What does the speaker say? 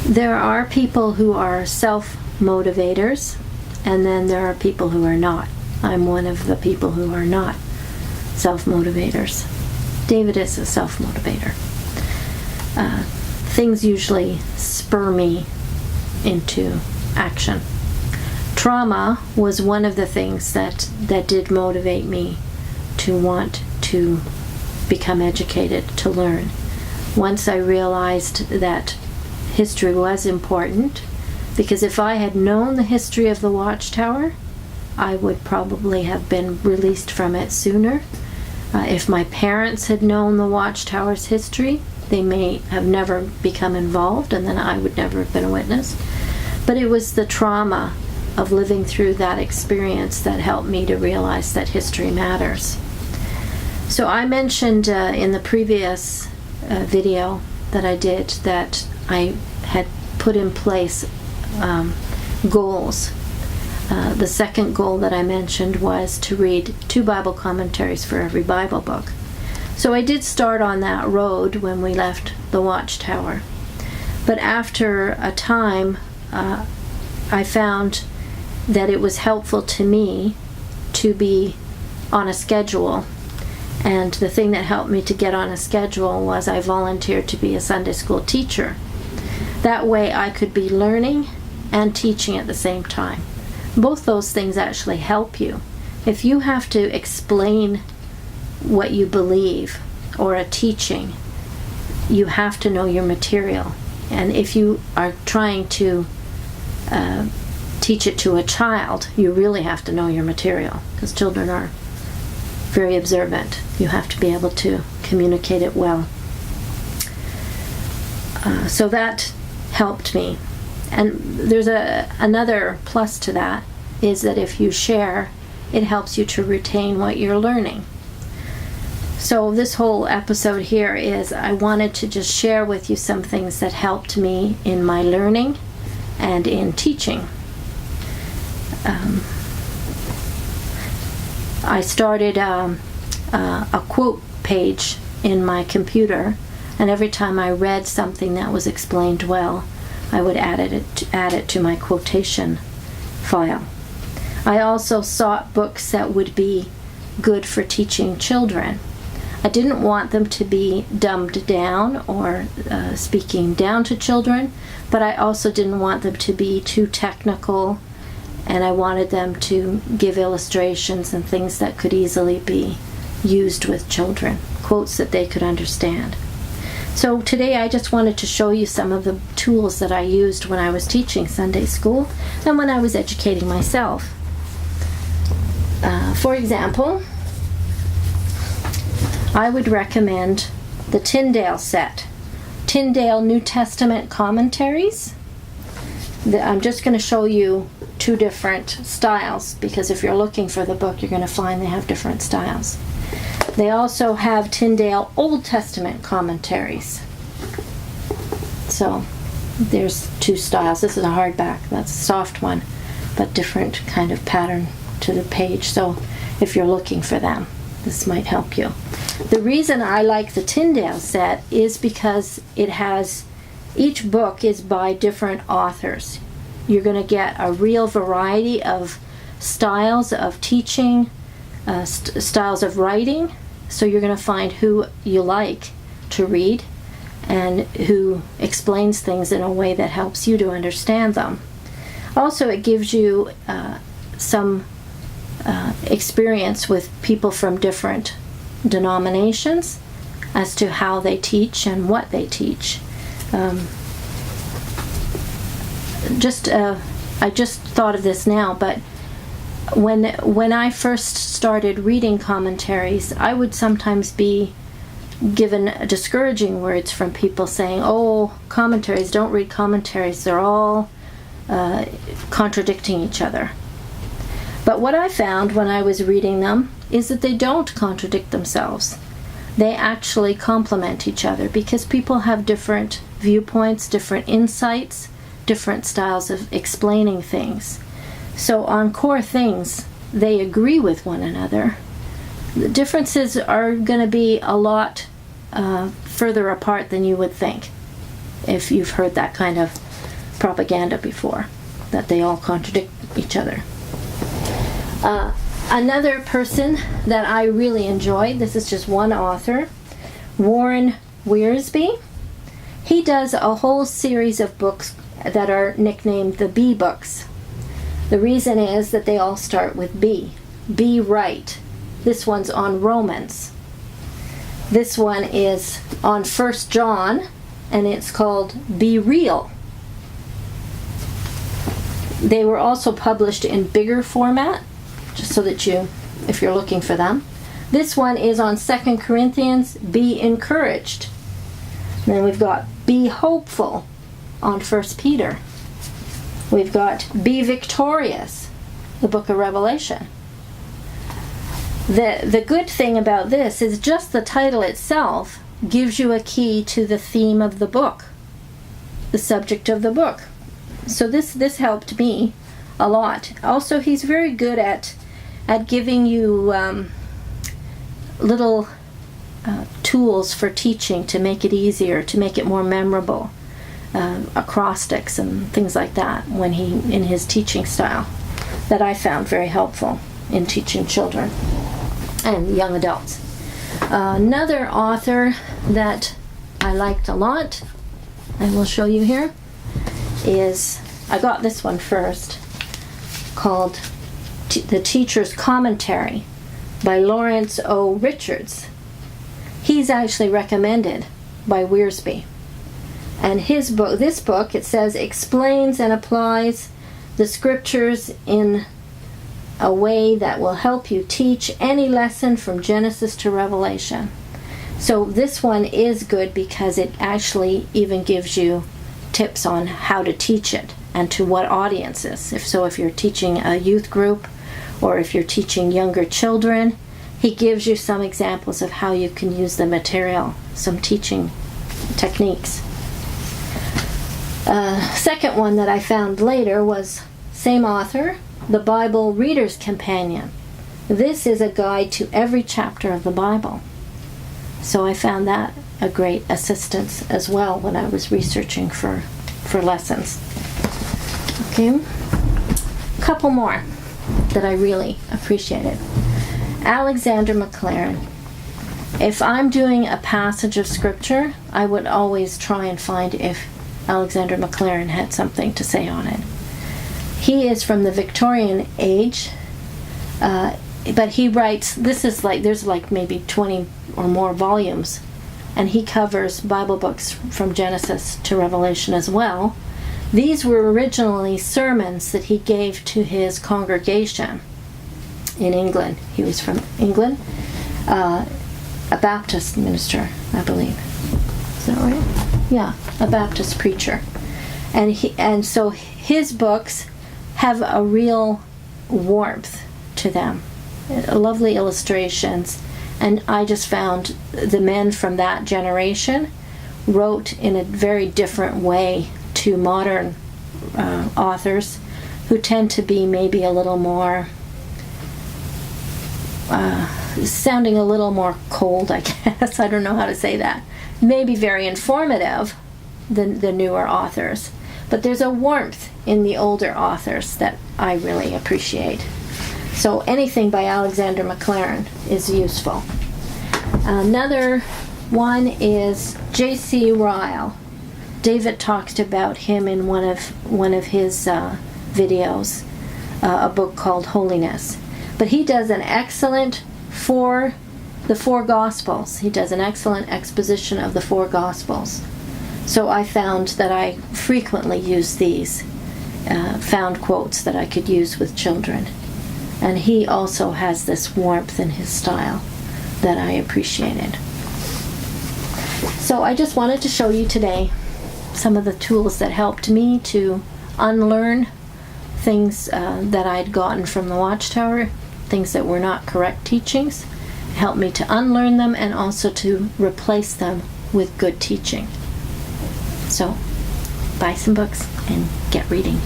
There are people who are self-motivators, and then there are people who are not. I'm one of the people who are not self-motivators. David is a self-motivator. Things usually spur me into action. Trauma was one of the things that did motivate me to want to become educated, to learn. Once I realized that history was important, because if I had known the history of the Watchtower, I would probably have been released from it sooner. If my parents had known the Watchtower's history, they may have never become involved, and then I would never have been a witness. But it was the trauma of living through that experience that helped me to realize that history matters. So I mentioned in the previous video that I did that I had put in place goals. The second goal that I mentioned was to read 2 Bible commentaries for every Bible book. So I did start on that road when we left the Watchtower. But after a time, I found that it was helpful to me to be on a schedule. And the thing that helped me to get on a schedule was I volunteered to be a Sunday school teacher. That way I could be learning and teaching at the same time. Both those things actually help you. If you have to explain what you believe or a teaching, you have to know your material. And if you are trying to teach it to a child, you really have to know your material, because children are very observant. You have to be able to communicate it well. So that helped me. And there's another plus to that, is that if you share, it helps you to retain what you're learning. So this whole episode here is I wanted to just share with you some things that helped me in my learning and in teaching. I started a quote page in my computer, and every time I read something that was explained well, I would add it to my quotation file. I also sought books that would be good for teaching children. I didn't want them to be dumbed down or speaking down to children, but I also didn't want them to be too technical, and I wanted them to give illustrations and things that could easily be used with children, quotes that they could understand. So today I just wanted to show you some of the tools that I used when I was teaching Sunday school and when I was educating myself. For example, I would recommend the Tyndale set. Tyndale New Testament commentaries. I'm just going to show you 2 different styles, because if you're looking for the book, you're going to find they have different styles. They also have Tyndale Old Testament commentaries. So there's 2 styles. This is a hardback. That's a soft one, but different kind of pattern to the page. So if you're looking for them, this might help you. The reason I like the Tyndale set is because each book is by different authors. You're going to get a real variety of styles of teaching, styles of writing. So you're going to find who you like to read and who explains things in a way that helps you to understand them. Also, it gives you some experience with people from different denominations as to how they teach and what they teach. I just thought of this now, but when I first started reading commentaries, I would sometimes be given discouraging words from people saying, "Oh, commentaries, don't read commentaries, they're all contradicting each other." But what I found when I was reading them is that they don't contradict themselves. They actually complement each other, because people have different viewpoints, different insights, different styles of explaining things. So on core things, they agree with one another. The differences are going to be a lot further apart than you would think if you've heard that kind of propaganda before, that they all contradict each other. Another person that I really enjoyed, this is just one author, Warren Wiersbe. He does a whole series of books that are nicknamed the B books. The reason is that they all start with B. Be right. This one's on Romans. This one is on 1 John, and it's called Be Real. They were also published in bigger format, just so that you, if you're looking for them. This one is on 2 Corinthians, Be Encouraged. And then we've got Be Hopeful on 1 Peter. We've got Be Victorious, the book of Revelation. The good thing about this is just the title itself gives you a key to the theme of the book, the subject of the book. So this helped me a lot. Also, he's very good at giving you little tools for teaching to make it easier, to make it more memorable, acrostics and things like that when in his teaching style, that I found very helpful in teaching children and young adults. Another author that I liked a lot, I will show you here, is, I got this one first, called The Teacher's Commentary by Lawrence O. Richards. He's actually recommended by Wiersbe. And his book, this book, it says, explains and applies the scriptures in a way that will help you teach any lesson from Genesis to Revelation. So this one is good because it actually even gives you tips on how to teach it and to what audiences. If you're teaching a youth group or if you're teaching younger children, he gives you some examples of how you can use the material, some teaching techniques. Second one that I found later was same author, The Bible Reader's Companion. This is a guide to every chapter of the Bible. So I found that a great assistance as well when I was researching for lessons. Okay, a couple more that I really appreciated. Alexander Maclaren. If I'm doing a passage of scripture, I would always try and find if Alexander Maclaren had something to say on it. He is from the Victorian age, but he writes, there's like maybe 20 or more volumes, and he covers Bible books from Genesis to Revelation as well. These were originally sermons that he gave to his congregation in England. He was from England, a Baptist minister, I believe. Is that right? Yeah, a Baptist preacher. And so his books have a real warmth to them, lovely illustrations, and I just found the men from that generation wrote in a very different way to modern authors who tend to be maybe a little more sounding a little more cold, I guess. I don't know how to say that. Maybe very informative, the newer authors. But there's a warmth in the older authors that I really appreciate. So anything by Alexander Maclaren is useful. Another one is J.C. Ryle. David talked about him in one of his videos, a book called Holiness. But he does an excellent the four Gospels. He does an excellent exposition of the four Gospels. So I found that I frequently use these, found quotes that I could use with children. And he also has this warmth in his style that I appreciated. So I just wanted to show you today some of the tools that helped me to unlearn things that I'd gotten from the Watchtower, things that were not correct teachings. It helped me to unlearn them and also to replace them with good teaching. So buy some books and get reading.